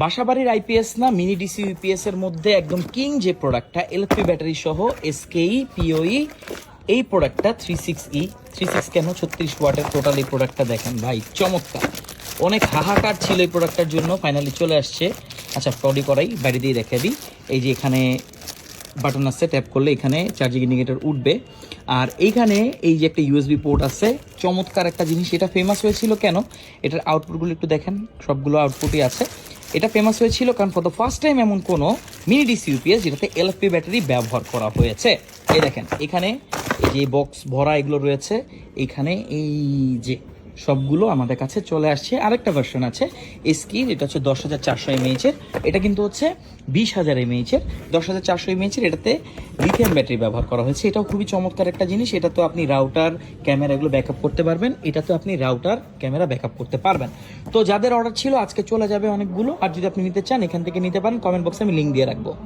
বাসাবাড়ির IPS না mini DC UPS এর মধ্যে একদম কিং যে প্রোডাক্টটা এলএফপি ব্যাটারি সহ এসকেই পিওই, এই প্রোডাক্টটা 36 কেন 36 ওয়াটের টোটাল এই প্রোডাক্টটা দেখেন ভাই চমৎকার। অনেক হাহাকার ছিল এই প্রোডাক্টটার জন্য, ফাইনালি চলে আসছে। আচ্ছা পডি করাই বাইরে দিয়ে দেখা দিই। এই যে এখানে বাটন আছে, ট্যাপ করলে এখানে চার্জিং ইন্ডিকেটর উঠবে। আর এইখানে এই যে একটা ইউএসবি পোর্ট আছে, চমৎকার একটা জিনিস। এটা ফেমাস হয়েছিল কেন, এটার আউটপুটগুলো একটু দেখেন, সবগুলো আউটপুটই আছে। এটা ফেমাস হয়েছিল কারণ ফর দ্য ফার্স্ট টাইম এমন কোনো মিনি ডিসি ইউপিএস যেটাতে এলএফপি ব্যাটারি ব্যবহার করা হয়েছে। এই দেখেন এখানে এই যে বক্স ভরা এগুলো রয়েছে, এখানে এই যে সবগুলো আমাদের কাছে চলে আসছে। আরেকটা ভার্সন আছে এসকির, এটা হচ্ছে 10,400 এমএএইচের, এটা কিন্তু হচ্ছে 20,000 এমএএইচের। 10,400 এমএএইচের এটাতে লিথিয়াম ব্যাটারি ব্যবহার করা হয়েছে। এটাও খুবই চমৎকার একটা জিনিস। এটা তো আপনি রাউটার ক্যামেরা এগুলো ব্যাকআপ করতে পারবেন, এটা তো আপনি রাউটার ক্যামেরা ব্যাকআপ করতে পারবেন। তো যাদের অর্ডার ছিল আজকে চলে যাবে অনেকগুলো, আর যদি আপনি নিতে চান এখান থেকে নিতে পারেন। কমেন্ট বক্সে আমি লিঙ্ক দিয়ে রাখবো।